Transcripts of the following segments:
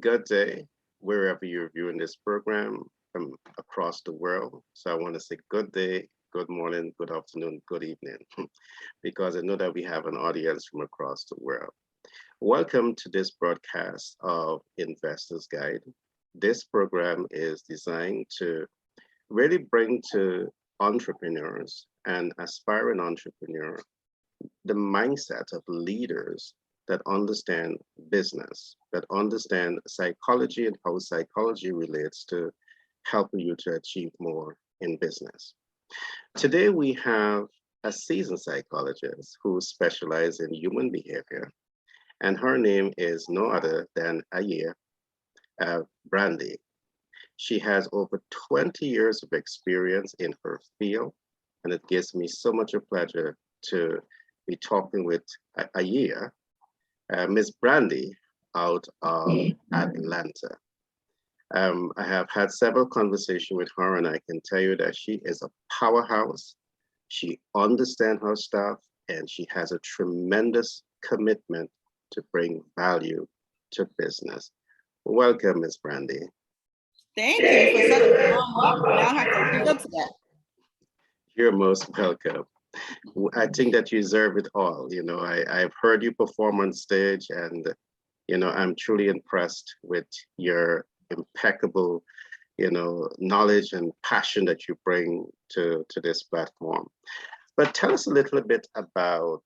Good day, wherever you're viewing this program from across the world. So I want to say good day, good morning, good afternoon, good evening, because I know that we have an audience from across the world. Welcome to this broadcast of Investors Guide. This program is designed to really bring to entrepreneurs and aspiring entrepreneurs the mindset of leaders that understand business, that understand psychology and how psychology relates to helping you to achieve more in business. Today, we have a seasoned psychologist who specializes in human behavior, and her name is no other than Aya Brandy. She has over 20 years of experience in her field, and it gives me so much a pleasure to be talking with Aya, Miss Brandy out of Atlanta. I have had several conversations with her, and I can tell you that she is a powerhouse. She understands her stuff, and she has a tremendous commitment to bring value to business. Welcome, Miss Brandy. Thank you for such a warm welcome. Now I have to live up to that. You're most welcome. I think that you deserve it all. I've heard you perform on stage, and I'm truly impressed with your impeccable, knowledge and passion that you bring to this platform. But tell us a little bit about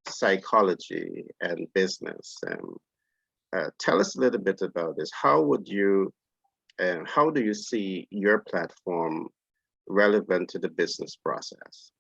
psychology and business. And tell us a little bit about this. How do you see your platform relevant to the business process?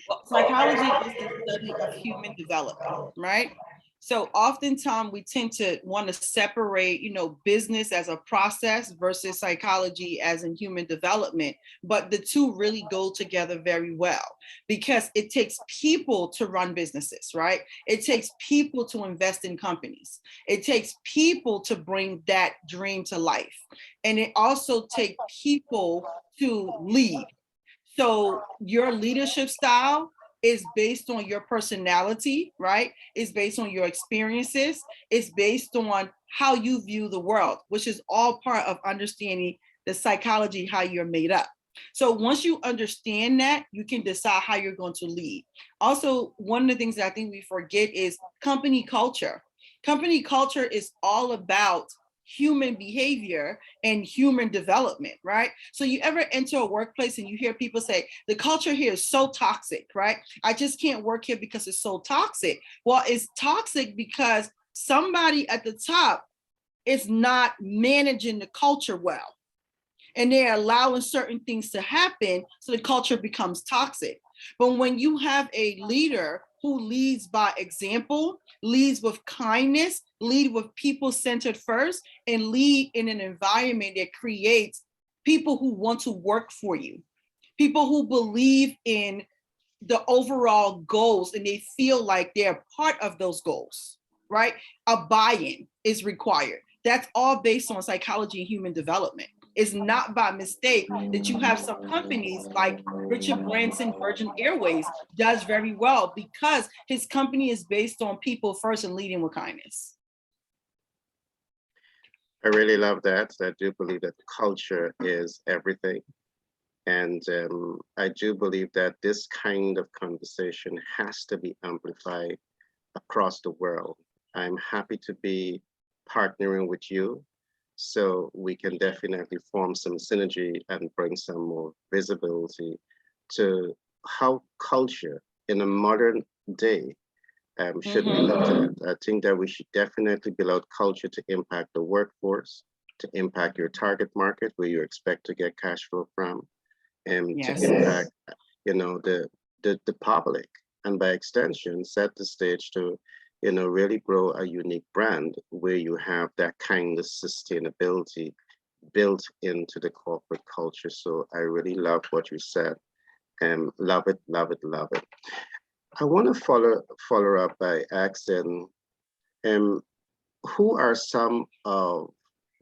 Well, psychology is the study of human development, right? So oftentimes we tend to want to separate, business as a process versus psychology as in human development. But the two really go together very well because it takes people to run businesses, right? It takes people to invest in companies. It takes people to bring that dream to life. And it also takes people to lead. So your leadership style is based on your personality, right? It's based on your experiences. It's based on how you view the world, which is all part of understanding the psychology, how you're made up. So once you understand that, you can decide how you're going to lead. Also, one of the things that I think we forget is company culture. Company culture is all about human behavior and human development, right? So you ever enter a workplace and you hear people say, the culture here is so toxic, right? I just can't work here because it's so toxic. Well, it's toxic because somebody at the top is not managing the culture well. And they're allowing certain things to happen, so the culture becomes toxic. But when you have a leader who leads by example, leads with kindness, lead with people centered first, and lead in an environment that creates people who want to work for you, people who believe in the overall goals and they feel like they're part of those goals, right? A buy-in is required. That's all based on psychology and human development. It's not by mistake that you have some companies like Richard Branson, Virgin Airways, does very well because his company is based on people first and leading with kindness. I really love that. I do believe that culture is everything. And I do believe that this kind of conversation has to be amplified across the world. I'm happy to be partnering with you so we can definitely form some synergy and bring some more visibility to how culture in a modern day should be looked at. I think that we should definitely build out culture to impact the workforce, to impact your target market where you expect to get cash flow from, and to impact, the public, and by extension, set the stage to, really grow a unique brand where you have that kind of sustainability built into the corporate culture. So I really love what you said, and love it, love it, love it. I want to follow up by asking, um, who are some of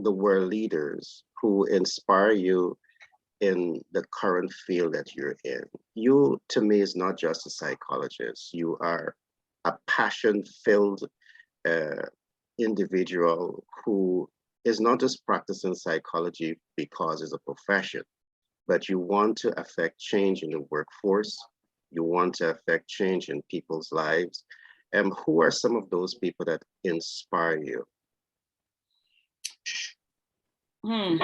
the world leaders who inspire you in the current field that you're in? You, to me, is not just a psychologist. You are a passion-filled uh, individual who is not just practicing psychology because it's a profession, but you want to affect change in the workforce, you want to affect change in people's lives. And who are some of those people that inspire you? Hmm.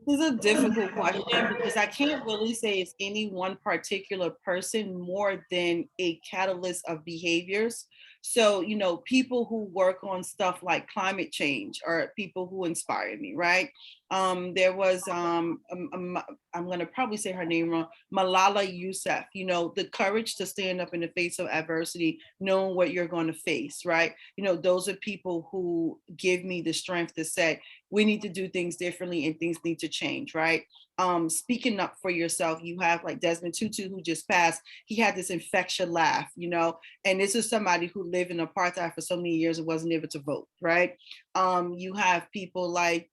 This is a difficult question because I can't really say it's any one particular person more than a catalyst of behaviors. So, people who work on stuff like climate change are people who inspire me, right? There was, I'm going to probably say her name wrong, Malala Yousaf, the courage to stand up in the face of adversity, knowing what you're going to face, right? Those are people who give me the strength to say, we need to do things differently and things need to change, right? Speaking up for yourself, you have like Desmond Tutu, who just passed. He had this infectious laugh, and this is somebody who lived in apartheid for so many years and wasn't able to vote, right? You have people like,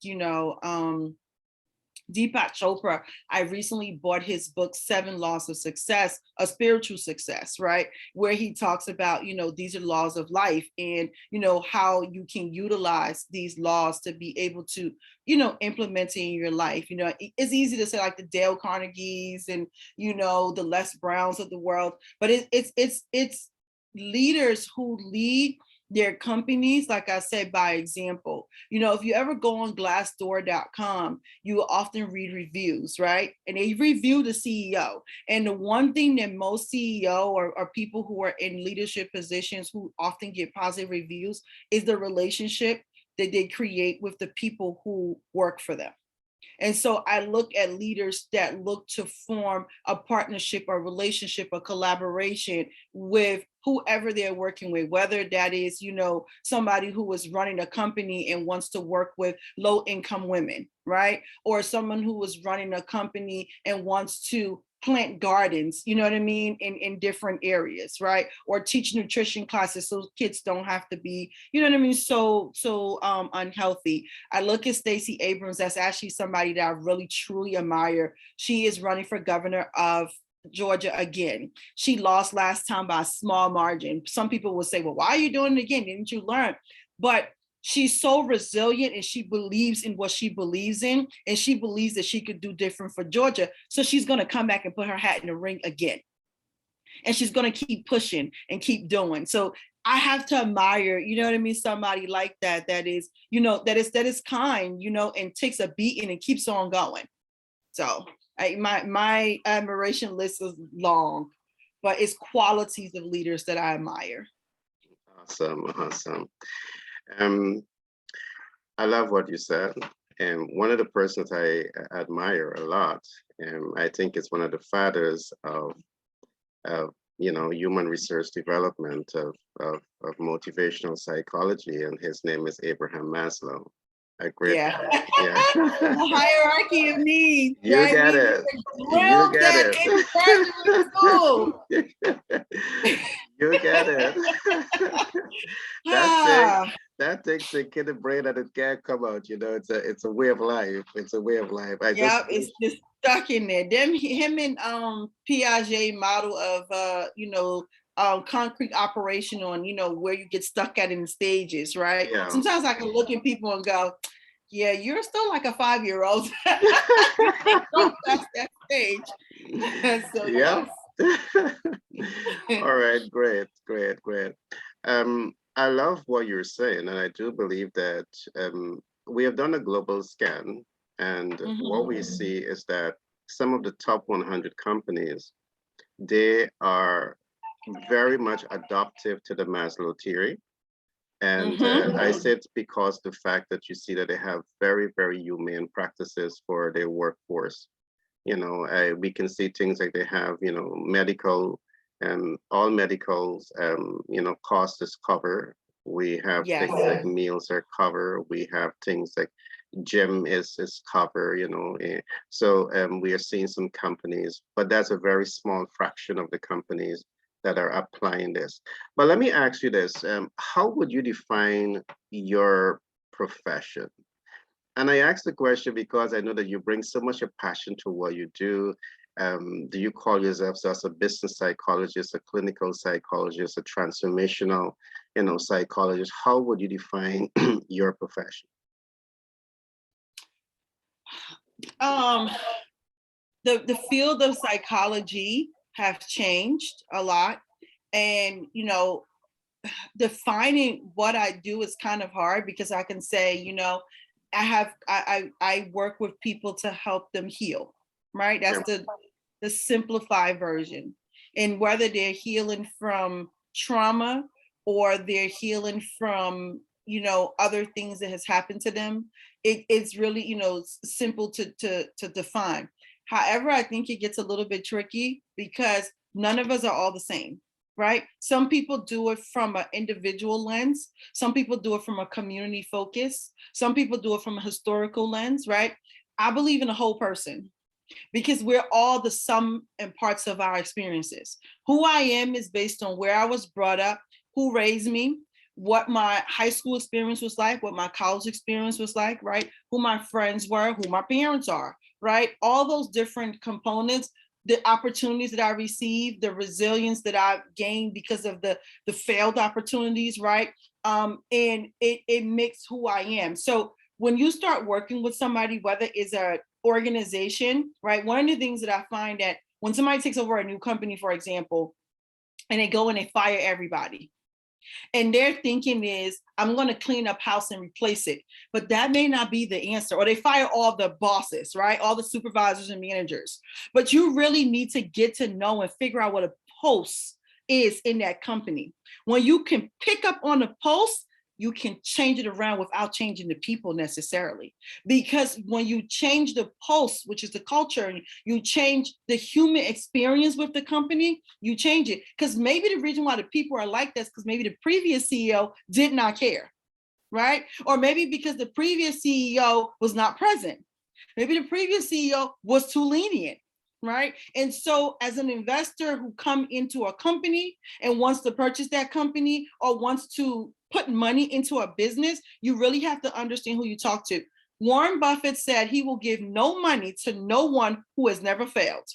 Deepak Chopra. I recently bought his book, Seven Laws of Success, a spiritual success, right? Where he talks about, these are laws of life and, how you can utilize these laws to be able to, implement in your life. It's easy to say like the Dale Carnegies and, the Les Browns of the world, but it's leaders who lead their companies, like I said, by example. If you ever go on glassdoor.com, you will often read reviews, right? And they review the CEO. And the one thing that most CEO or people who are in leadership positions who often get positive reviews is the relationship that they create with the people who work for them. And so I look at leaders that look to form a partnership, a relationship, a collaboration with whoever they're working with, whether that is, somebody who is running a company and wants to work with low income women, right? Or someone who is running a company and wants to plant gardens, you know what I mean, in different areas, right? Or teach nutrition classes so kids don't have to be, you know what I mean, so unhealthy. I look at Stacey Abrams. That's actually somebody that I really truly admire. She is running for governor of Georgia again. She lost last time by a small margin. Some people will say, well, why are you doing it again? Didn't you learn? But she's so resilient and she believes in what she believes in. And she believes that she could do different for Georgia. So she's going to come back and put her hat in the ring again. And she's going to keep pushing and keep doing. So I have to admire, you know what I mean? Somebody like that is, that is kind, and takes a beating and keeps on going. So my admiration list is long, but it's qualities of leaders that I admire. Awesome. I love what you said. And one of the persons I admire a lot, and I think it's one of the fathers of human research development of motivational psychology, and his name is Abraham Maslow. A great Yeah. yeah. The hierarchy of needs. You right? get it. You get it. You get it. That takes a kid brain that it can't come out. It's a way of life. It's a way of life. It's just stuck in there. Him and Piaget model of concrete operation on where you get stuck at in the stages, right? Yeah. Sometimes I can look at people and go, yeah, you're still like a 5-year-old. That's that stage. So, yeah. All right, great. I love what you're saying, and I do believe that we have done a global scan, and what we see is that some of the top 100 companies, they are very much adaptive to the Maslow theory. And I said because the fact that you see that they have very, very humane practices for their workforce. We can see things like they have, medical and all medicals, cost is covered. We have things like meals are covered. We have things like gym is covered, So we are seeing some companies, but that's a very small fraction of the companies that are applying this. But let me ask you this, how would you define your profession? And I ask the question because I know that you bring so much of passion to what you do. Do you call yourself as a business psychologist, a clinical psychologist, a transformational, psychologist? How would you define your profession? The field of psychology have changed a lot, and defining what I do is kind of hard, because I can say, I work with people to help them heal, right? That's Yeah. the simplified version. And whether they're healing from trauma or they're healing from, other things that has happened to them, it's really, simple to define. However, I think it gets a little bit tricky because none of us are all the same, right? Some people do it from an individual lens. Some people do it from a community focus. Some people do it from a historical lens, right? I believe in the whole person, because we're all the sum and parts of our experiences. Who I am is based on where I was brought up, who raised me, what my high school experience was like, what my college experience was like, right? Who my friends were, who my parents are, right? All those different components, the opportunities that I received, the resilience that I've gained because of the failed opportunities, right? And it makes who I am. So when you start working with somebody, whether it's a organization, right? One of the things that I find that when somebody takes over a new company, for example, and they go and they fire everybody, and their thinking is, I'm going to clean up house and replace it. But that may not be the answer. Or they fire all the bosses, right? All the supervisors and managers. But you really need to get to know and figure out what a pulse is in that company. When you can pick up on the pulse, you can change it around without changing the people necessarily. Because when you change the pulse, which is the culture, and you change the human experience with the company, you change it. Because maybe the reason why the people are like this, because maybe the previous CEO did not care, right? Or maybe because the previous CEO was not present. Maybe the previous CEO was too lenient, right? And so as an investor who come into a company and wants to purchase that company or wants to put money into a business, you really have to understand who you talk to. Warren Buffett said he will give no money to no one who has never failed.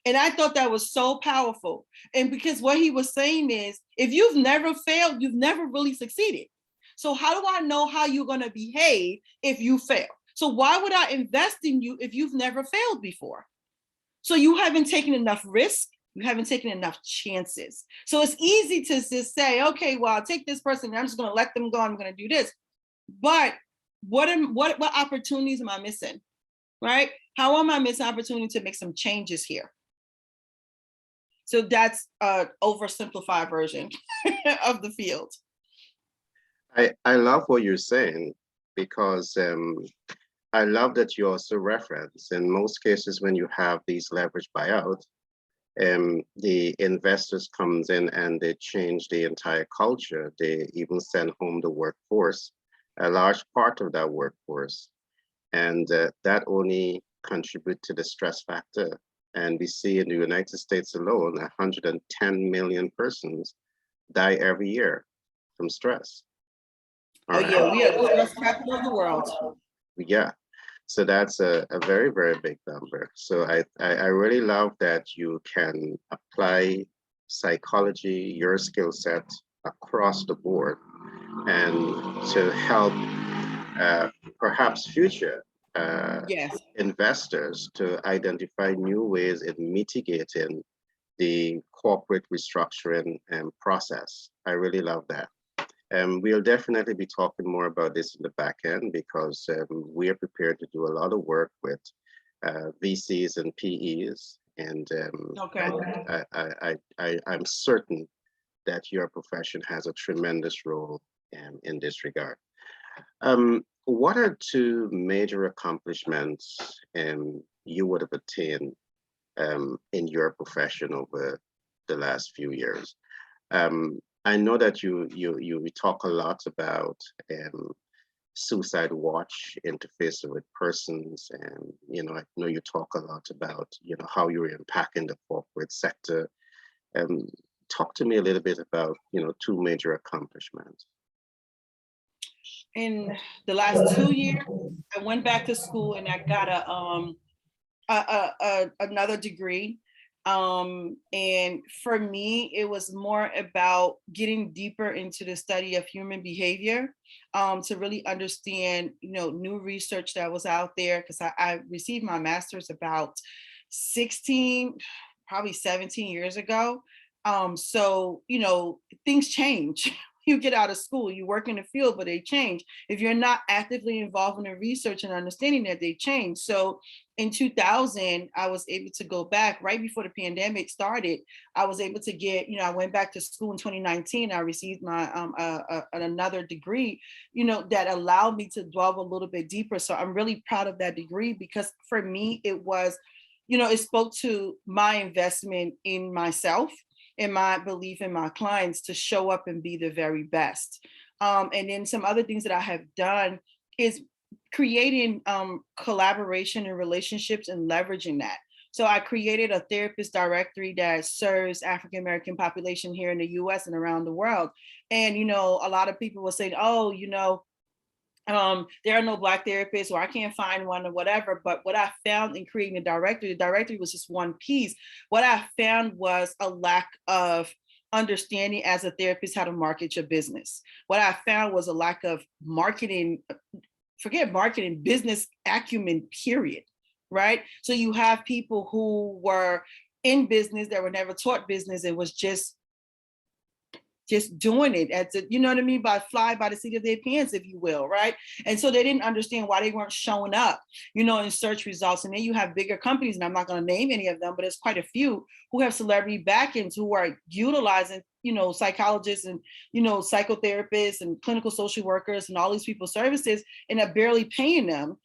And I thought that was so powerful. And because what he was saying is, if you've never failed, you've never really succeeded. So how do I know how you're going to behave if you fail? So why would I invest in you if you've never failed before? So you haven't taken enough risk. You haven't taken enough chances. So it's easy to just say, okay, well, I'll take this person and I'm just going to let them go. I'm going to do this. But what opportunities am I missing? Right? How am I missing opportunity to make some changes here? So that's an oversimplified version of the field. I love what you're saying, because I love that you also reference, in most cases when you have these leverage buyout, the investors comes in and they change the entire culture. They even send home the workforce, a large part of that workforce. And that only contribute to the stress factor. And we see in the United States alone, 110 million persons die every year from stress. Oh, yeah, we are the stress capital of the world. Yeah. So that's a very, very big number. So I really love that you can apply psychology, your skill set across the board, and to help perhaps future Yes. investors to identify new ways in mitigating the corporate restructuring process. I really love that. We'll definitely be talking more about this in the back end, because we are prepared to do a lot of work with VCs and PEs. And Okay. I'm certain that your profession has a tremendous role in this regard. What are two major accomplishments you would have attained in your profession over the last few years? I know that you talk a lot about suicide watch interfacing with persons, and I know you talk a lot about how you're impacting the corporate sector. Talk to me a little bit about two major accomplishments. In the last 2 years, I went back to school and I got another degree. And for me, it was more about getting deeper into the study of human behavior, to really understand, new research that was out there. Because I received my master's about 16, probably 17 years ago. So, things change. You get out of school, you work in the field, but they change. If you're not actively involved in the research and understanding that, they change. So in 2000, I was able to go back right before the pandemic started. I was able to get, I went back to school in 2019. I received my another degree, that allowed me to delve a little bit deeper. So I'm really proud of that degree, because for me, it was, it spoke to my investment in myself and my belief in my clients to show up and be the very best. And then some other things that I have done is creating collaboration and relationships and leveraging that. So I created a therapist directory that serves African American population here in the US and around the world. And, a lot of people will say, oh, there are no Black therapists, or I can't find one, or whatever. But what I found in creating the directory was just one piece. What I found was a lack of understanding as a therapist how to market your business. What I found was a lack of marketing, forget marketing, business acumen, period. Right? So you have people who were in business that were never taught business and was just doing it at the, what I mean, by fly by the seat of their pants, if you will, right? And so they didn't understand why they weren't showing up, in search results. And then you have bigger companies, and I'm not going to name any of them, but it's quite a few who have celebrity backends who are utilizing, psychologists and, psychotherapists and clinical social workers and all these people's services, and are barely paying them.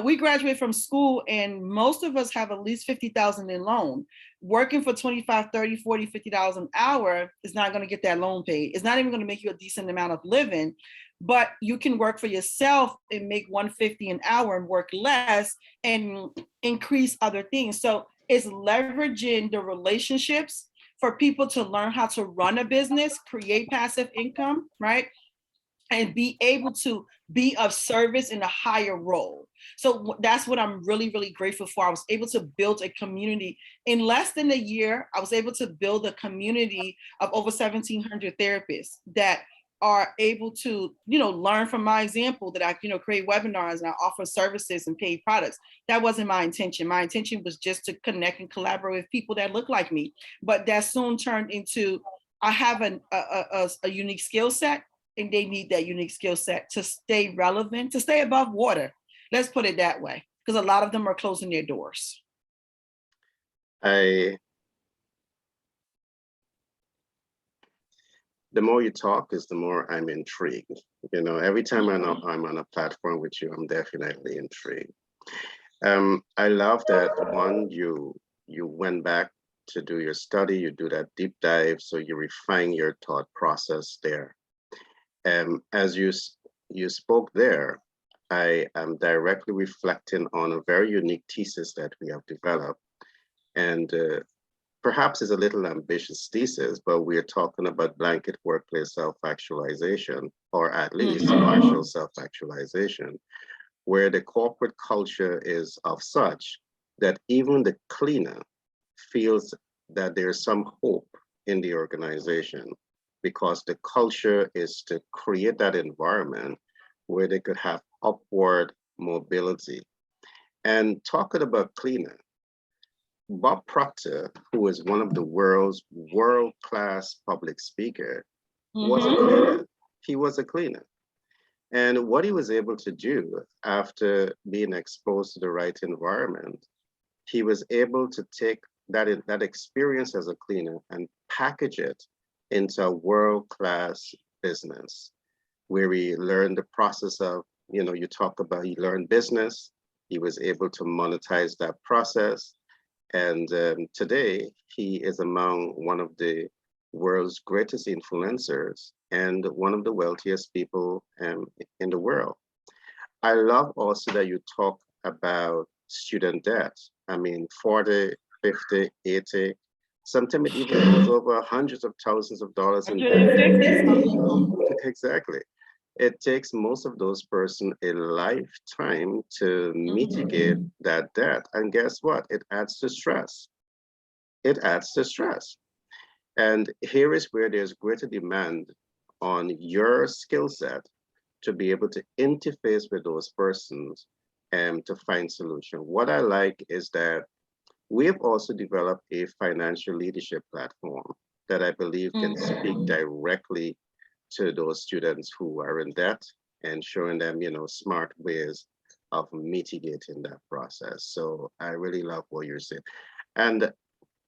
We graduate from school and most of us have at least 50,000 in loan. Working for 25, 30, 40, $50 an hour is not going to get that loan paid. It's not even going to make you a decent amount of living, but you can work for yourself and make 150 an hour and work less and increase other things. So it's leveraging the relationships for people to learn how to run a business, create passive income, right? And be able to be of service in a higher role. So that's what I'm really, really grateful for. I was able to build a community in less than a year. I was able to build a community of over 1,700 therapists that are able to, learn from my example, that I, create webinars and I offer services and paid products. That wasn't my intention. My intention was just to connect and collaborate with people that look like me. But that soon turned into, I have a unique skill set, and they need that unique skill set to stay relevant, to stay above water. Let's put it that way, because a lot of them are closing their doors. The more you talk is the more I'm intrigued. Every time I'm on a platform with you, I'm definitely intrigued. I love that one, you went back to do your study, you do that deep dive, so you refine your thought process there. As you spoke there, I am directly reflecting on a very unique thesis that we have developed. And perhaps it's a little ambitious thesis, but we're talking about blanket workplace self-actualization, or at least partial self-actualization, where the corporate culture is of such that even the cleaner feels that there's some hope in the organization, because the culture is to create that environment where they could have upward mobility. And talking about cleaner, Bob Proctor, who is one of the world's world-class public speaker, was a cleaner. He was a cleaner. And what he was able to do after being exposed to the right environment, he was able to take that experience as a cleaner and package it into a world-class business, where he learned the process of, he learned business, he was able to monetize that process. And today he is among one of the world's greatest influencers and one of the wealthiest people in the world. I love also that you talk about student debt. I mean, 40, 50, 80, sometimes it even goes over hundreds of thousands of dollars in debt. Exactly. it takes most of those person a lifetime to mitigate that debt. And guess what? It adds to stress. It adds to stress. And here is where there's greater demand on your skill set to be able to interface with those persons and to find solution. What I like is that we have also developed a financial leadership platform that I believe can speak directly to those students who are in debt and showing them, smart ways of mitigating that process. So I really love what you're saying. And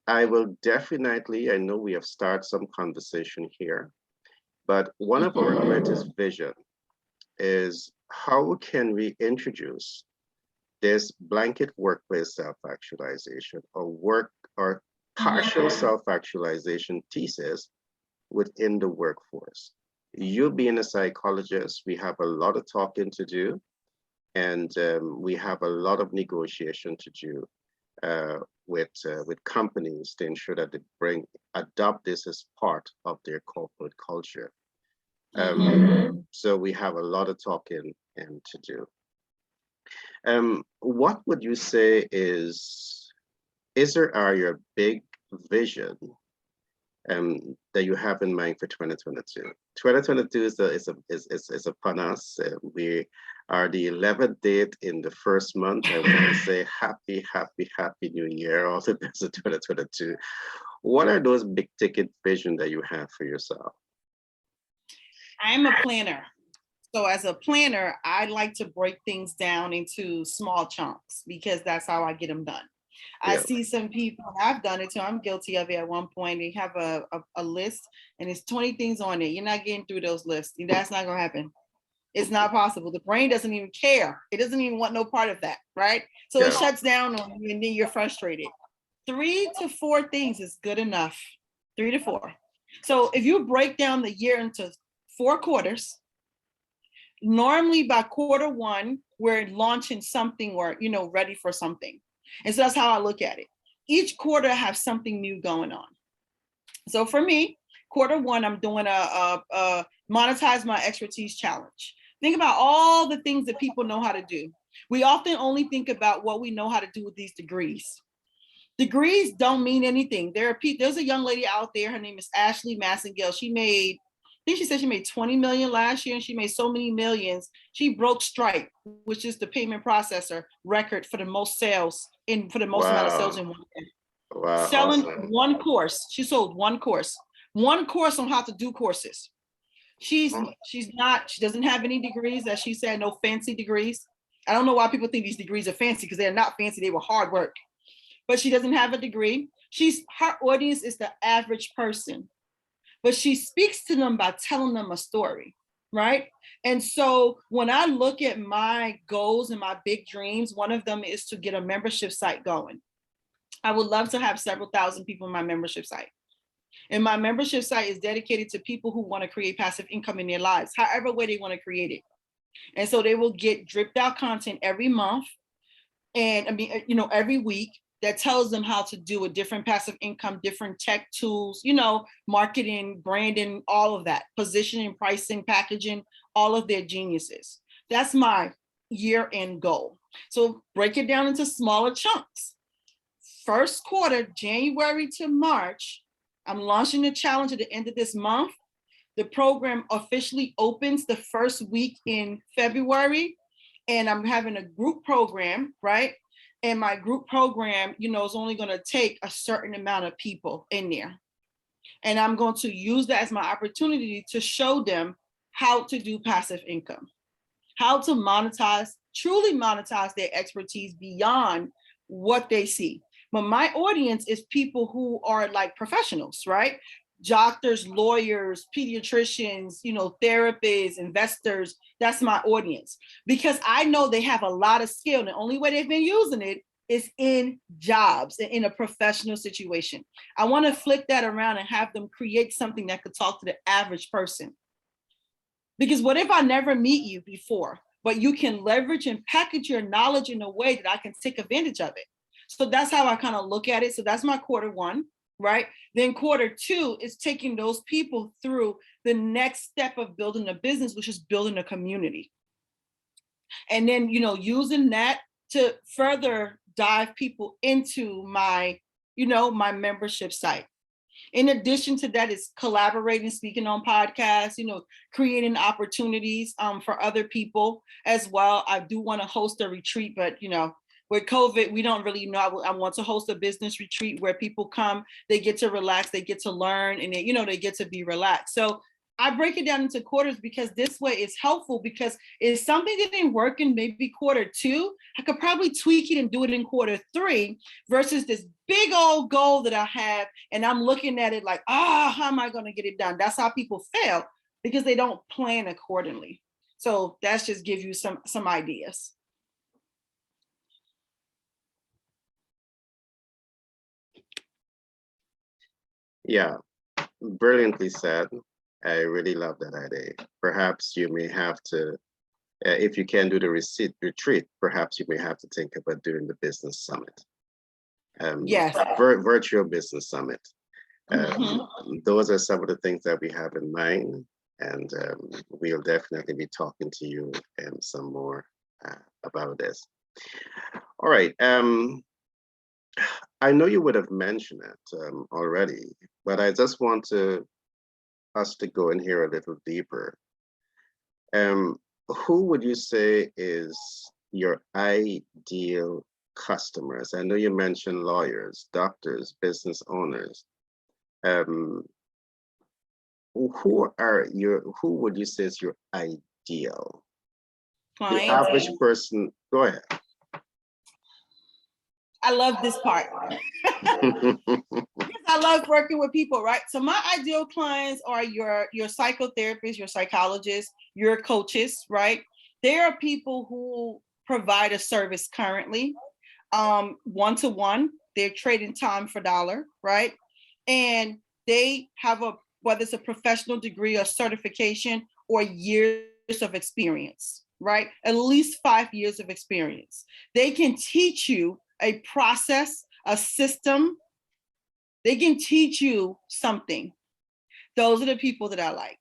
I will definitely, I know we have started some conversation here, but one of our greatest vision is how can we introduce this blanket workplace self-actualization or partial self-actualization thesis within the workforce. You being a psychologist, we have a lot of talking to do, and we have a lot of negotiation to do with companies to ensure that they adopt this as part of their corporate culture. So we have a lot of talking to do. What would you say are your big vision that you have in mind for 2022? 2022 is upon us. We are the 11th date in the first month. I want to say happy new year, all the best of 2022. What are those big ticket vision that you have for yourself? I'm a planner. So as a planner, I like to break things down into small chunks because that's how I get them done. I see some people, I've done it too, I'm guilty of it at one point. They have a list and it's 20 things on it. You're not getting through those lists. That's not gonna happen. It's not possible. The brain doesn't even care. It doesn't even want no part of that, right? So it shuts down on you and then you're frustrated. 3 to 4 things is good enough. 3 to 4. So if you break down the year into 4 quarters, normally by quarter 1, we're launching something or, ready for something. And so that's how I look at it. Each quarter has something new going on. So for me, quarter 1, I'm doing a monetize my expertise challenge. Think about all the things that people know how to do. We often only think about what we know how to do with these degrees. Degrees don't mean anything. There's a young lady out there, her name is Ashley Massengale. She said she made 20 million last year and she made so many millions. She broke Stripe, which is the payment processor record for the most sales for the most amount of sales in one day. Wow, selling awesome. One course. She sold one course on how to do courses. She doesn't have any degrees, as she said, no fancy degrees. I don't know why people think these degrees are fancy because they're not fancy, they were hard work. But she doesn't have a degree. Her audience is the average person. But she speaks to them by telling them a story, right? And so when I look at my goals and my big dreams, one of them is to get a membership site going. I would love to have several thousand people in my membership site. And my membership site is dedicated to people who want to create passive income in their lives, however way they want to create it. And so they will get dripped out content every month and every week that tells them how to do a different passive income, different tech tools, marketing, branding, all of that, positioning, pricing, packaging, all of their geniuses. That's my year-end goal. So break it down into smaller chunks. First quarter, January to March, I'm launching the challenge at the end of this month. The program officially opens the first week in February, and I'm having a group program, right? And my group program, is only going to take a certain amount of people in there. And I'm going to use that as my opportunity to show them how to do passive income, how to truly monetize their expertise beyond what they see. But my audience is people who are like professionals, right? Doctors, lawyers, pediatricians, therapists, investors. That's my audience because I know they have a lot of skill. And the only way they've been using it is in jobs and in a professional situation. I want to flip that around and have them create something that could talk to the average person. Because what if I never meet you before, but you can leverage and package your knowledge in a way that I can take advantage of it? So that's how I kind of look at it. So that's my quarter 1. right? Then quarter two is taking those people through the next step of building a business, which is building a community. And then, using that to further dive people into my, my membership site. In addition to that, is collaborating, speaking on podcasts, creating opportunities for other people as well. I do want to host a retreat, but with COVID, we don't really know. I want to host a business retreat where people come, they get to relax, they get to learn, and they get to be relaxed. So I break it down into quarters because this way it's helpful, because if something didn't work in maybe quarter two, I could probably tweak it and do it in quarter three versus this big old goal that I have. And I'm looking at it like, how am I going to get it done? That's how people fail, because they don't plan accordingly. So that's just give you some ideas. Yeah, brilliantly said. I really love that idea. Perhaps you may have to, if you can do the retreat, perhaps you may have to think about doing the business summit. Yes. Virtual business summit. Those are some of the things that we have in mind, and we'll definitely be talking to you some more about this. All right. I know you would have mentioned it already, but I just want us to go in here a little deeper. Who would you say is your ideal customers? I know you mentioned lawyers, doctors, business owners. Who would you say is your ideal? Clients. The average person, go ahead. I love this part. I love working with people, right? So my ideal clients are your psychotherapists, your psychologists, your coaches, right? They are people who provide a service currently, one-to-one. They're trading time for dollar, right? And they have whether it's a professional degree or certification or years of experience, right? At least 5 years of experience. They can teach you a process, a system. They can teach you something. Those are the people that I like,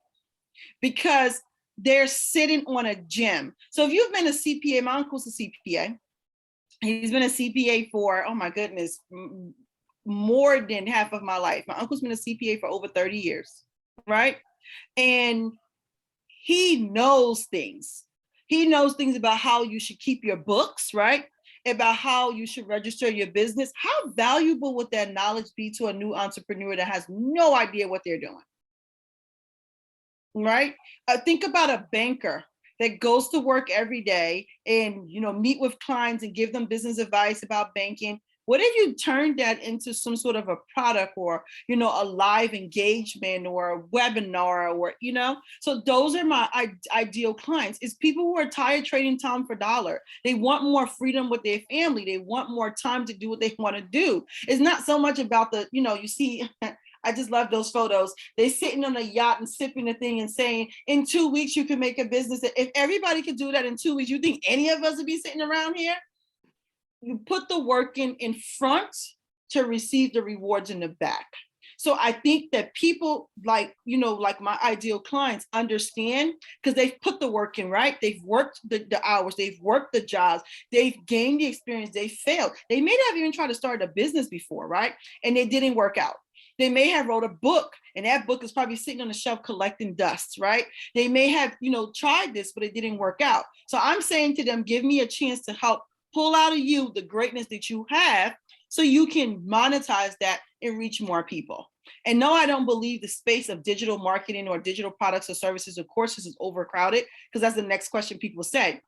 because they're sitting on a gem. So if you've been a CPA, my uncle's a CPA. He's been a CPA for, oh my goodness, more than half of my life. My uncle's been a CPA for over 30 years, right? And he knows things. He knows things about how you should keep your books, right? About how you should register your business. How valuable would that knowledge be to a new entrepreneur that has no idea what they're doing? Right? Think about a banker that goes to work every day and meet with clients and give them business advice about banking. What if you turned that into some sort of a product, or a live engagement or a webinar, or so those are my ideal clients, is people who are tired trading time for dollar. They want more freedom with their family. They want more time to do what they want to do. It's not so much about the, you see, I just love those photos. They're sitting on a yacht and sipping the thing and saying, in 2 weeks, you can make a business. If everybody could do that in 2 weeks, you think any of us would be sitting around here? You put the work in front to receive the rewards in the back. So I think that people like my ideal clients understand, because they've put the work in, right? They've worked the hours, they've worked the jobs, they've gained the experience, they failed. They may have even tried to start a business before, right? And it didn't work out. They may have wrote a book, and that book is probably sitting on the shelf collecting dust, right? They may have, tried this, but it didn't work out. So I'm saying to them, give me a chance to help pull out of you the greatness that you have, so you can monetize that and reach more people. And no, I don't believe the space of digital marketing or digital products or services or courses is overcrowded, because that's the next question people say.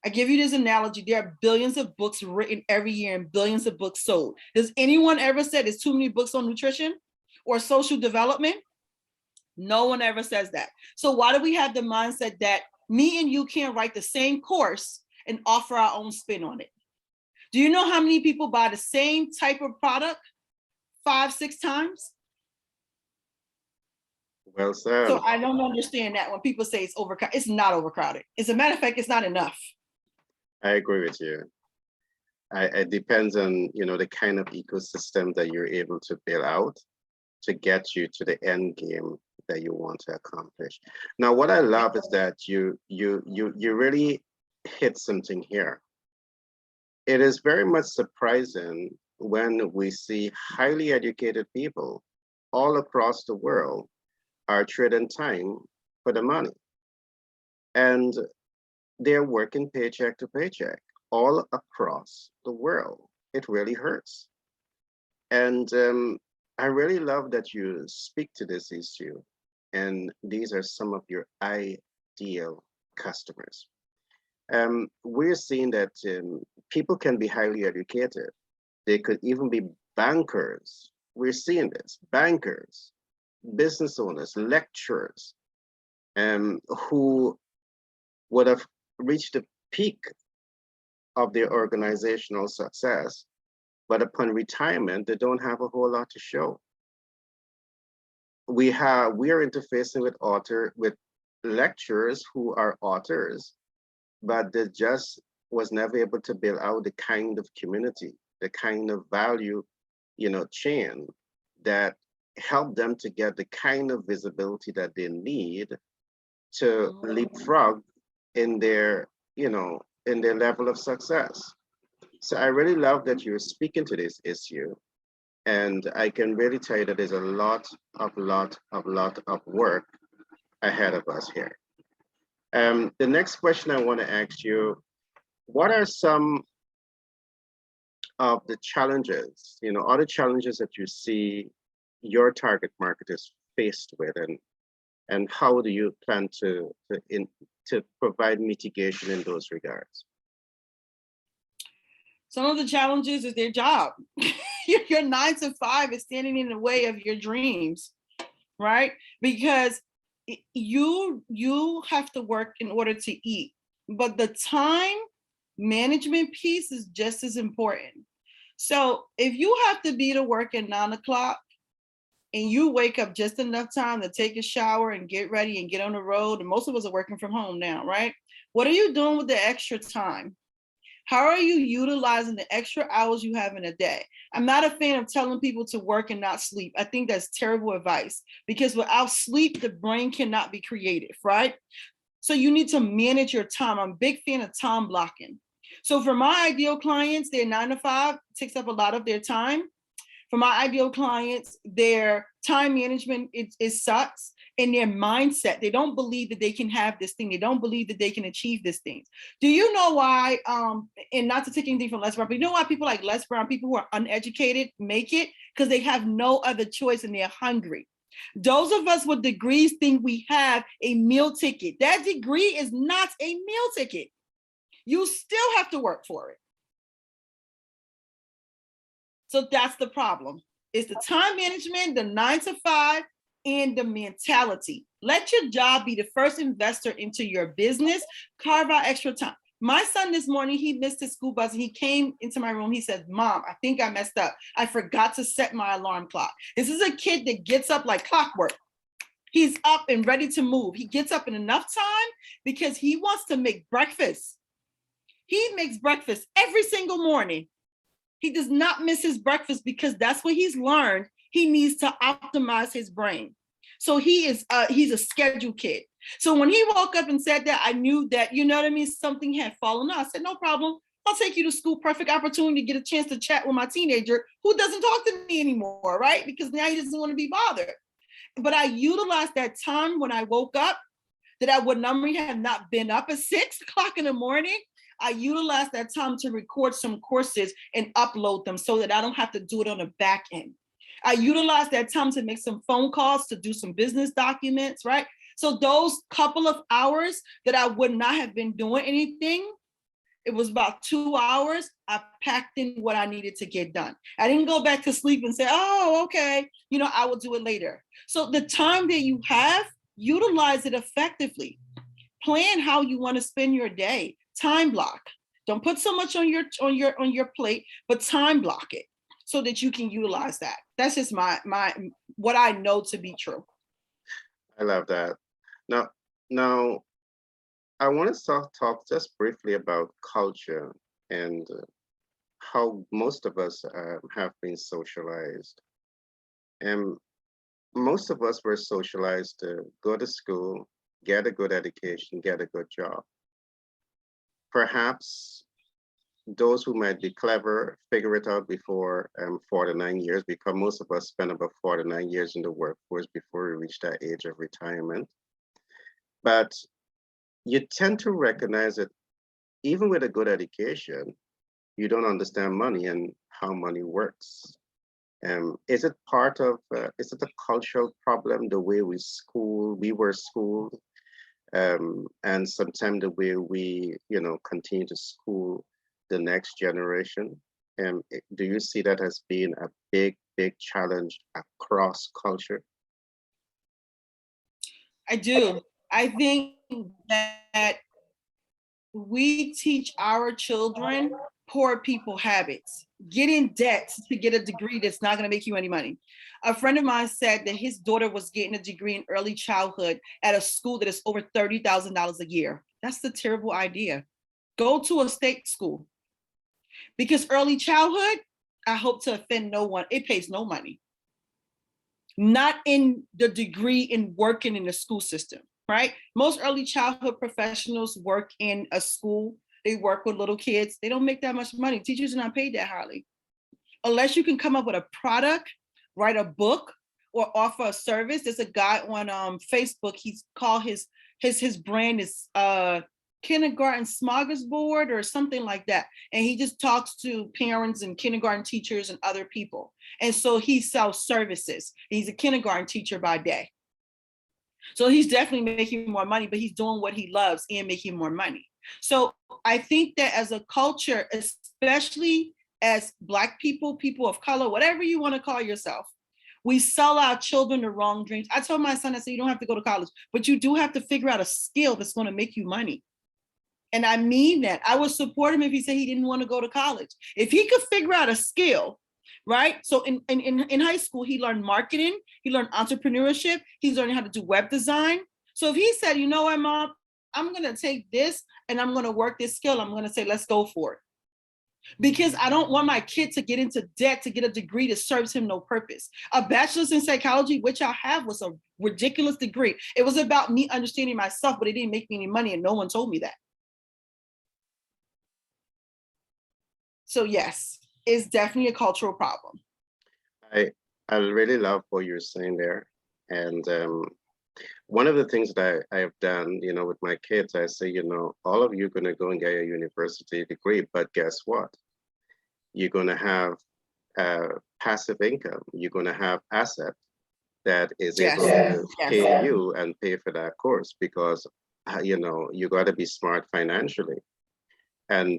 I give you this analogy. There are billions of books written every year and billions of books sold. Does anyone ever say there's too many books on nutrition or social development? No one ever says that. So why do we have the mindset that me and you can't write the same course and offer our own spin on it? Do you know how many people buy the same type of product 5-6 times? Well said. So I don't understand that when people say it's overcrowded. It's not overcrowded. As a matter of fact, it's not enough. I agree with you. it depends on, the kind of ecosystem that you're able to build out to get you to the end game that you want to accomplish. Now, what I love is that you really hit something here. It is very much surprising when we see highly educated people all across the world are trading time for the money. And they're working paycheck to paycheck all across the world. It really hurts. And I really love that you speak to this issue. And these are some of your ideal customers. We're seeing that people can be highly educated. They could even be bankers. We're seeing this, bankers, business owners, lecturers, who would have reached the peak of their organizational success, but upon retirement, they don't have a whole lot to show. We are interfacing with lecturers who are authors, but they just was never able to build out the kind of community, the kind of value, chain that help them to get the kind of visibility that they need to leapfrog in their, in their level of success. So I really love that you're speaking to this issue. And I can really tell you that there's a lot of work ahead of us here. The next question I want to ask you, what are some of the challenges, other challenges that you see your target market is faced with, and how do you plan to provide mitigation in those regards? Some of the challenges is their job. Your 9 to 5 is standing in the way of your dreams, right? Because you have to work in order to eat, but the time management piece is just as important. So if you have to be to work at 9 o'clock and you wake up just enough time to take a shower and get ready and get on the road, and most of us are working from home now, right? What are you doing with the extra time? How are you utilizing the extra hours you have in a day? I'm not a fan of telling people to work and not sleep. I think that's terrible advice, because without sleep, the brain cannot be creative, right? So you need to manage your time. I'm a big fan of time blocking. So for my ideal clients, their 9 to 5 takes up a lot of their time. For my ideal clients, their time management is sucks, and their mindset, they don't believe that they can have this thing. They don't believe that they can achieve this thing. Do you know why, and not to take anything from Les Brown, but you know why people like Les Brown, people who are uneducated, make it? Because they have no other choice and they're hungry. Those of us with degrees think we have a meal ticket. That degree is not a meal ticket. You still have to work for it. So that's the problem. It's the time management, the 9 to 5, and the mentality. Let your job be the first investor into your business. Carve out extra time. My son this morning, he missed his school bus and he came into my room. He said, "Mom, I think I messed up. I forgot to set my alarm clock." This is a kid that gets up like clockwork. He's up and ready to move. He gets up in enough time because he wants to make breakfast. He makes breakfast every single morning. He does not miss his breakfast because that's what he's learned. He needs to optimize his brain. So he's a scheduled kid. So when he woke up and said that, I knew that, you know what I mean, something had fallen out. I said, "No problem. I'll take you to school." Perfect opportunity to get a chance to chat with my teenager who doesn't talk to me anymore, right? Because now he doesn't want to be bothered. But I utilized that time when I woke up that I would normally have not been up at 6 o'clock in the morning. I utilized that time to record some courses and upload them so that I don't have to do it on the back end. I utilized that time to make some phone calls, to do some business documents, right? So those couple of hours that I would not have been doing anything, it was about 2 hours. I packed in what I needed to get done. I didn't go back to sleep and say, "Oh, okay, I will do it later." So the time that you have, utilize it effectively. Plan how you want to spend your day. Time block. Don't put so much on your plate, but time block it so that you can utilize that. That's just my what I know to be true. I love that. Now, I want to talk just briefly about culture and how most of us have been socialized. And most of us were socialized to go to school, get a good education, get a good job. Perhaps those who might be clever figure it out before 49 years, because most of us spend about 49 years in the workforce before we reach that age of retirement. But you tend to recognize that even with a good education, you don't understand money and how money works. Is it part of, is it a cultural problem, the way we were schooled, and sometimes the way we, continue to school the next generation? Do you see that as being a big, big challenge across culture? I do. I think that we teach our children poor people habits. Get in debt to get a degree that's not going to make you any money. A friend of mine said that his daughter was getting a degree in early childhood at a school that is over $30,000 a year. That's a terrible idea. Go to a state school, because early childhood, I hope to offend no one, it pays no money. Not in the degree in working in the school system, right? Most early childhood professionals work in a school. They work with little kids. They don't make that much money. Teachers are not paid that highly. Unless you can come up with a product, write a book, or offer a service. There's a guy on Facebook. He's called his brand is Kindergarten Smorgasbord or something like that. And he just talks to parents and kindergarten teachers and other people. And so he sells services. He's a kindergarten teacher by day. So he's definitely making more money, but he's doing what he loves and making more money. So I think that as a culture, especially as Black people, people of color, whatever you want to call yourself, we sell our children the wrong dreams. I told my son, I said, you don't have to go to college, but you do have to figure out a skill that's going to make you money. And I mean that. I would support him if he said he didn't want to go to college. If he could figure out a skill, right? So in high school, he learned marketing, he learned entrepreneurship, he's learning how to do web design. So if he said, you know what, Mom, I'm going to take this and I'm going to work this skill, I'm going to say, let's go for it. Because I don't want my kid to get into debt to get a degree that serves him no purpose. A bachelor's in psychology, which I have, was a ridiculous degree. It was about me understanding myself, but it didn't make me any money, and no one told me that. So yes, it's definitely a cultural problem. I really love what you're saying there. And one of the things that I have done, with my kids, I say, all of you are going to go and get a university degree, but guess what? You're going to have passive income. You're going to have asset that is able to pay you and pay for that course, because, you got to be smart financially. And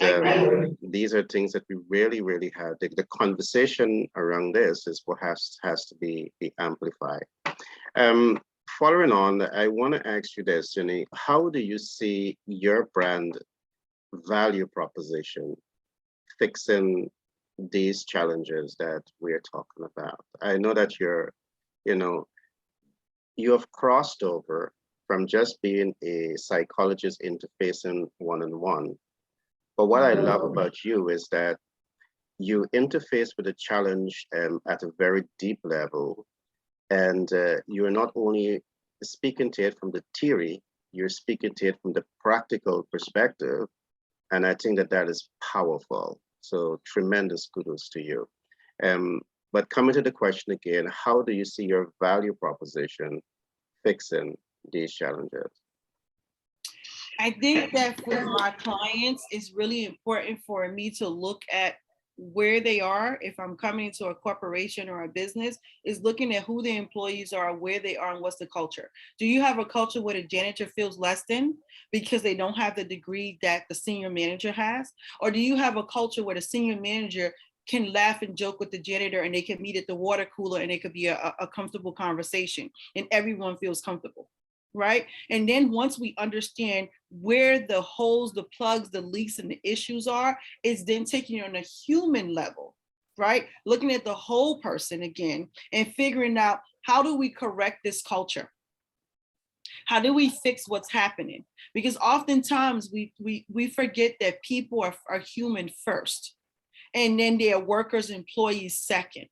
these are things that we really, really have. The conversation around this is what has to be amplified. Following on, I want to ask you this, Jenny, how do you see your brand value proposition fixing these challenges that we're talking about? I know that you have crossed over from just being a psychologist interfacing one-on-one. But what I love about you is that you interface with the challenge at a very deep level. And you're not only speaking to it from the theory, you're speaking to it from the practical perspective. And I think that is powerful. So tremendous kudos to you. But coming to the question again, how do you see your value proposition fixing these challenges? I think that with my clients, it's really important for me to look at where they are. If I'm coming into a corporation or a business, is looking at who the employees are, where they are, and what's the culture. Do you have a culture where the janitor feels less than because they don't have the degree that the senior manager has? Or do you have a culture where the senior manager can laugh and joke with the janitor and they can meet at the water cooler and it could be a comfortable conversation and everyone feels comfortable? Right? And then once we understand where the holes, the plugs, the leaks, and the issues are, it's then taking it on a human level, right? Looking at the whole person again and figuring out, how do we correct this culture? How do we fix what's happening? Because oftentimes we forget that people are human first. and then their workers, employees second,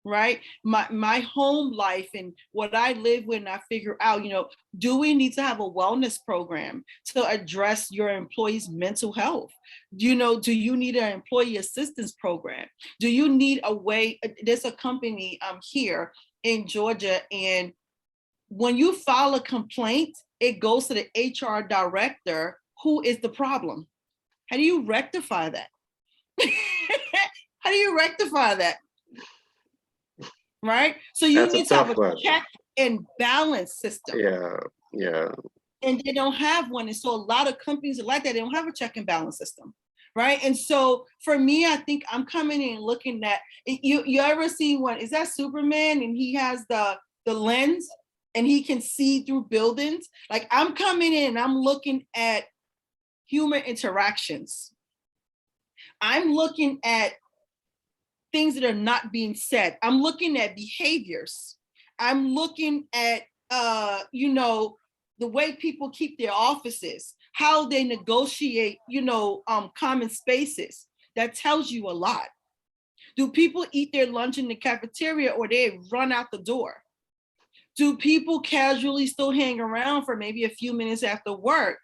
right? My home life and what I live with, and I figure out, do we need to have a wellness program to address your employees' mental health? Do you need an employee assistance program? Do you need a way? There's a company here in Georgia, and when you file a complaint, it goes to the HR director, who is the problem. How do you rectify that? How do you rectify that? Right? So you That's a need to have tough a one. check and balance system. Yeah. And they don't have one. And so a lot of companies are like that. They don't have a check and balance system. Right. And so for me, I think I'm coming in looking at you ever see one? Is that Superman? And he has the lens and he can see through buildings. Like, I'm coming in and I'm looking at human interactions. I'm looking at things that are not being said. I'm looking at behaviors. I'm looking at, the way people keep their offices, how they negotiate, common spaces. That tells you a lot. Do people eat their lunch in the cafeteria or they run out the door? Do people casually still hang around for maybe a few minutes after work?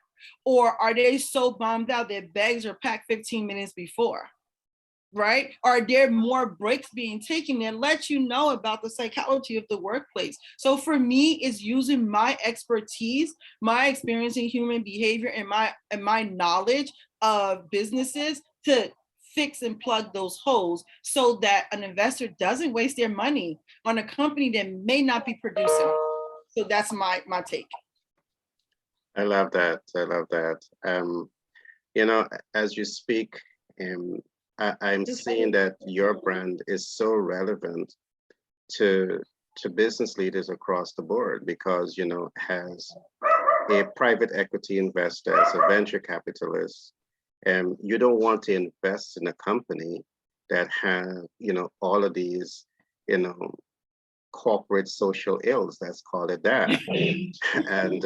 Or are they so bummed out their bags are packed 15 minutes before? Right? Are there more breaks being taken that let you know about the psychology of the workplace? So for me, it's using my expertise, my experience in human behavior, and my knowledge of businesses to fix and plug those holes so that an investor doesn't waste their money on a company that may not be producing. So that's my take. I love that. I love that. As you speak, I'm seeing that your brand is so relevant to business leaders across the board because, as a private equity investor, as a venture capitalist, you don't want to invest in a company that have, all of these, corporate social ills, let's call it that. And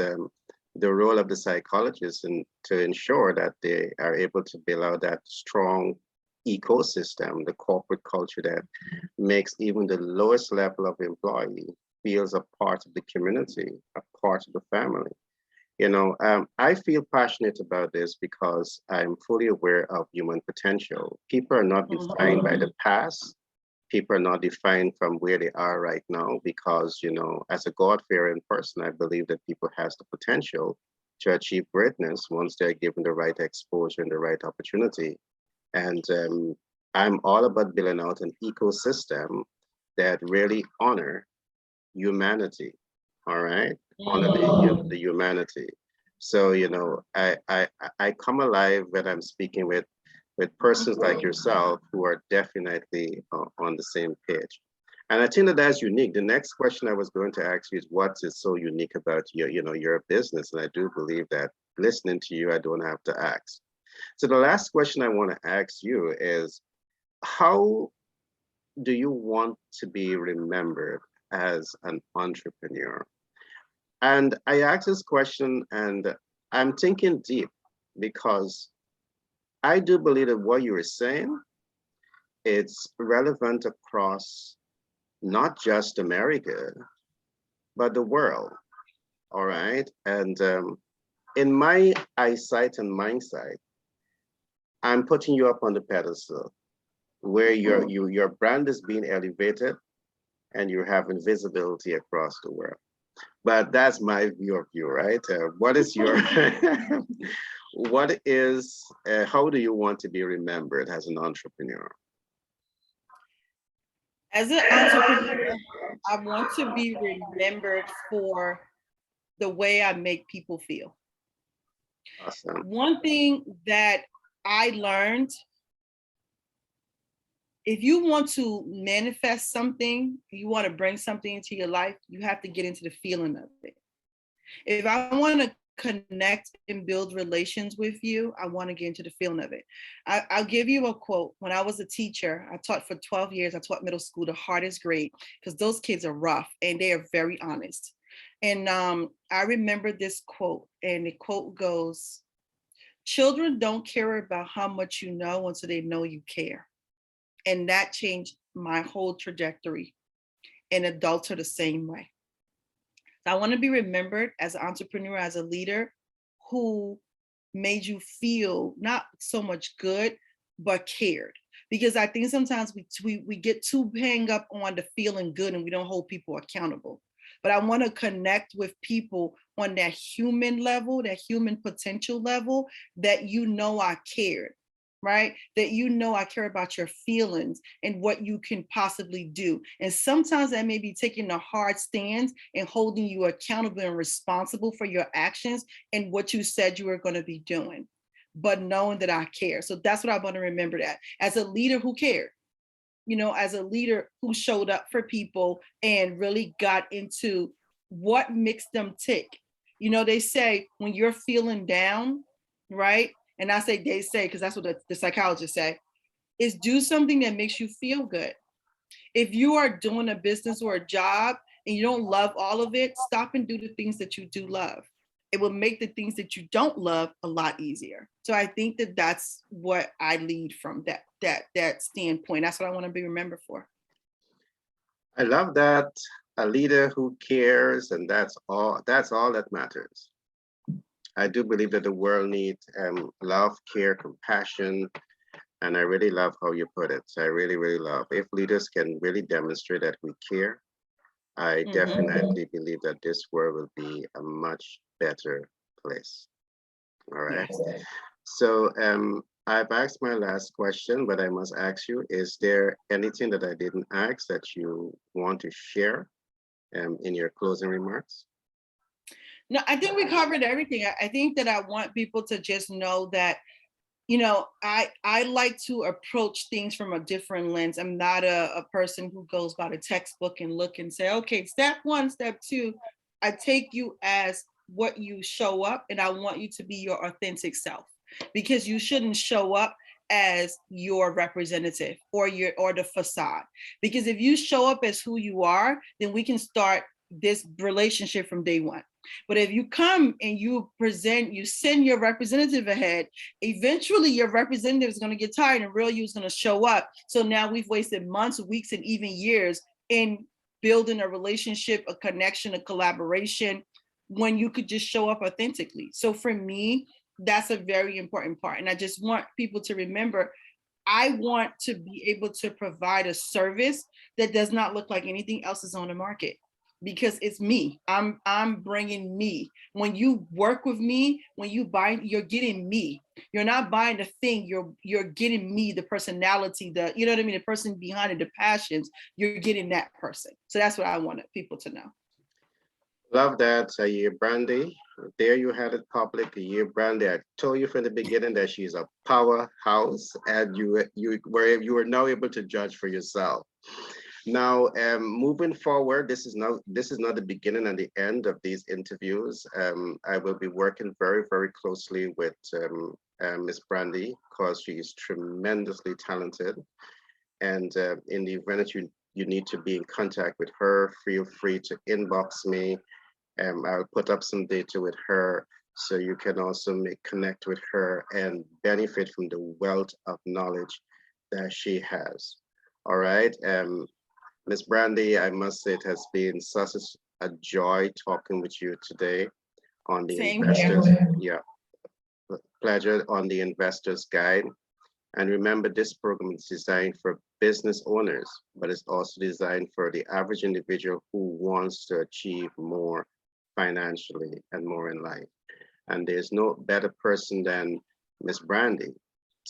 the role of the psychologist to ensure that they are able to build out that strong ecosystem, the corporate culture that makes even the lowest level of employee feels a part of the community, a part of the family. I feel passionate about this because I'm fully aware of human potential. People are not defined by the past. People are not defined from where they are right now because, as a God-fearing person, I believe that people has the potential to achieve greatness once they're given the right exposure and the right opportunity. And I'm all about building out an ecosystem that really honor humanity. All right, honor the humanity. So I come alive when I'm speaking with persons like yourself who are definitely on the same page. And I think that that's unique. The next question I was going to ask you is what is so unique about your business? And I do believe that listening to you, I don't have to ask. So the last question I want to ask you is, how do you want to be remembered as an entrepreneur? And I ask this question and I'm thinking deep because I do believe that what you were saying, it's relevant across not just America, but the world. All right. And in my eyesight and mindsight, I'm putting you up on the pedestal where your brand is being elevated and you're having visibility across the world. But that's my view of you, right? What is your, how do you want to be remembered as an entrepreneur? As an entrepreneur, I want to be remembered for the way I make people feel. Awesome. One thing that I learned, if you want to manifest something, you want to bring something into your life, you have to get into the feeling of it. If I want to connect and build relations with you, I want to get into the feeling of it. I'll give you a quote. When I was a teacher, I taught for 12 years. I taught middle school, the hardest grade, because those kids are rough and they are very honest. And I remember this quote, and the quote goes, "Children don't care about how much you know until they know you care." And that changed my whole trajectory. And adults are the same way. So I want to be remembered as an entrepreneur, as a leader who made you feel not so much good, but cared. Because I think sometimes we get too hung up on the feeling good and we don't hold people accountable. But I want to connect with people on that human level, that human potential level, that I cared, right? That I care about your feelings and what you can possibly do. And sometimes that may be taking a hard stance and holding you accountable and responsible for your actions and what you said you were going to be doing, but knowing that I care. So that's what I want to remember, that as a leader who cared, as a leader who showed up for people and really got into what makes them tick. They say when you're feeling down, right? And I say they say, because that's what the psychologists say, is do something that makes you feel good. If you are doing a business or a job and you don't love all of it, stop and do the things that you do love. It will make the things that you don't love a lot easier. So I think that that's what I lead from, that standpoint. That's what I want to be remembered for. I love that. A leader who cares, and that's all that matters. I do believe that the world needs love, care, compassion, and I really love how you put it. So I really, really love. If leaders can really demonstrate that we care, I definitely believe that this world will be a much better place. All right. Yes. So I've asked my last question, but I must ask you, is there anything that I didn't ask that you want to share in your closing remarks? No, I think we covered everything. I think that I want people to just know that, I like to approach things from a different lens. I'm not a person who goes by the textbook and look and say, okay, step one, step two. I take you as what you show up, and I want you to be your authentic self, because you shouldn't show up as your representative or the facade. Because if you show up as who you are, then we can start this relationship from day one. But if you come and you send your representative ahead, eventually your representative is going to get tired and real you is going to show up. So now we've wasted months, weeks, and even years in building a relationship, a connection, a collaboration, when you could just show up authentically. So for me, that's a very important part. And I just want people to remember, I want to be able to provide a service that does not look like anything else is on the market, because it's me. I'm bringing me. When you work with me, when you buy, you're getting me. You're not buying the thing. You're getting me, the personality, the person behind it, the passions. You're getting that person. So that's what I wanted people to know. Love that, Sayir Brandy. There you had it public, Sayir Brandy. I told you from the beginning that she's a powerhouse, and you were now able to judge for yourself. Now, moving forward, this is not the beginning and the end of these interviews. I will be working very, very closely with Miss Brandy, because she is tremendously talented. And in the event that you need to be in contact with her, feel free to inbox me. I'll put up some data with her, so you can also connect with her and benefit from the wealth of knowledge that she has. All right. Ms. Brandy, I must say it has been such a joy talking with you today on the Same investors. here. Yeah, pleasure on the Investors Guide. And remember, this program is designed for business owners, but it's also designed for the average individual who wants to achieve more financially and more in life. And there's no better person than Ms. Brandy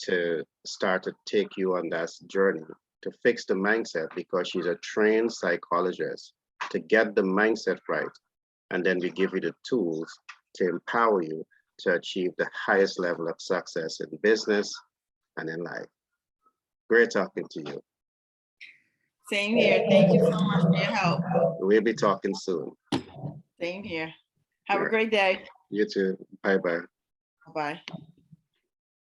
to start to take you on that journey, to fix the mindset, because she's a trained psychologist, to get the mindset right. And then we give you the tools to empower you to achieve the highest level of success in business and in life. Great talking to you. Same here. Thank you so much for your help. We'll be talking soon. Same here. Have a great day. You too. Bye-bye. Bye.